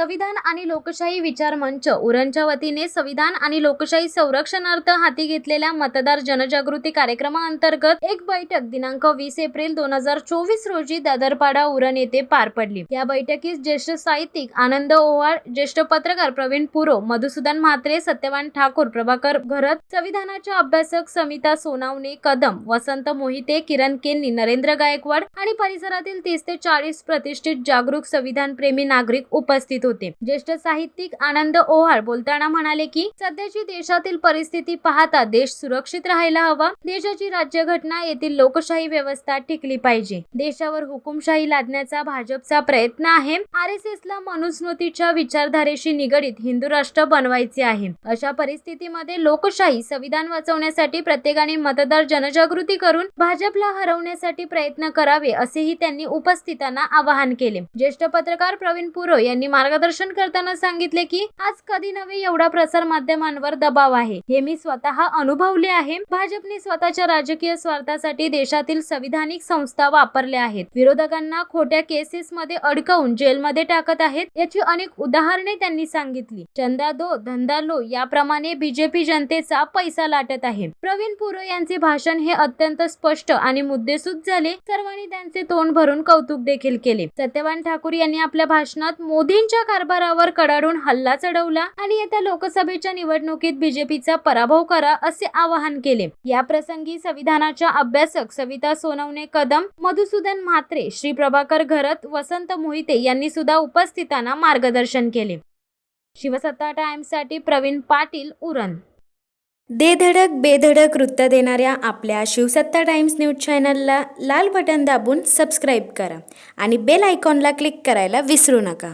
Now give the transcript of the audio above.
संविधान आणि लोकशाही विचार मंच उरणच्या वतीने संविधान आणि लोकशाही संरक्षणार्थ हाती घेतलेल्या मतदार जनजागृती कार्यक्रमाअंतर्गत एक बैठक दिनांक 20 एप्रिल 2024 रोजी दादरपाडा उरण येथे पार पडली। या बैठकीस ज्येष्ठ साहित्यिक आनंद ओव्हाळ, ज्येष्ठ पत्रकार प्रवीण पुरो, मधुसूदन म्हात्रे, सत्यवान ठाकूर, प्रभाकर घरत, संविधानाच्या अभ्यासक समिता सोनावणे कदम, वसंत मोहिते, किरण केन्नी, नरेंद्र गायकवाड आणि परिसरातील 30 ते 40 प्रतिष्ठित जागरूक संविधानप्रेमी नागरिक उपस्थित होते। ज्येष्ठ साहित्यिक आनंद ओव्हाळ बोलताना म्हणाले की सध्याची देशातील परिस्थिती पाहता देश सुरक्षित राहायला हवा। देशाची राज्यघटना येथील लोकशाही व्यवस्था टिकली पाहिजे। देशावर हुकुमशाही लादण्याचा भाजपचा प्रयत्न आहे। RSS ला मनुस्मृतीच्या विचारधारेशी निगडीत हिंदू राष्ट्र बनवायचे आहे। अशा परिस्थितीमध्ये लोकशाही संविधान वाचवण्यासाठी प्रत्येकाने मतदार जनजागृती करून भाजपला हरवण्यासाठी प्रयत्न करावे असेही त्यांनी उपस्थितांना आवाहन केले। ज्येष्ठ पत्रकार प्रवीण पुरो यांनी मार्गदर्शन करताना सांगितले की आज कधी नव्हे एवढा प्रसार माध्यमांवर दबाव आहे, हे मी स्वतः अनुभवले आहे। भाजपने स्वतःच्या राजकीय स्वार्थासाठी देशातील संविधानिक संस्था वापरल्या आहेत। विरोधकांना खोट्या केसेस मध्ये अडकवून जेलमध्ये टाकत आहेत। याची अनेक उदाहरणे त्यांनी सांगितली। चंदा दो धंदा लो याप्रमाणे बीजेपी जनतेचा पैसा लाटत आहे। प्रवीण पुरो यांचे भाषण हे अत्यंत स्पष्ट आणि मुद्देसूद झाले। सर्वांनी त्यांचे तोंड भरून कौतुक देखील केले। सत्यवान ठाकूर यांनी आपल्या भाषणात मोदींच्या कारभारावर कडाडून हल्ला चढवला आणि येत्या लोकसभेच्या निवडणुकीत बीजेपीचा पराभव करा असे आवाहन केले। या प्रसंगी संविधानाच्या अभ्यासक सविता सोनवणे कदम, मधुसूदन म्हात्रे, श्री प्रभाकर घरत, वसंत मोहिते यांनी सुद्धा उपस्थितांना मार्गदर्शन केले। शिवसत्ता टाइम्ससाठी प्रवीण पाटील, उरण। धडक बेधडक वृत्त देणाऱ्या आपल्या शिवसत्ता टाइम्स न्यूज चॅनलला लाल बटन दाबून सबस्क्राईब करा आणि बेल आयकॉनला क्लिक करायला विसरू नका।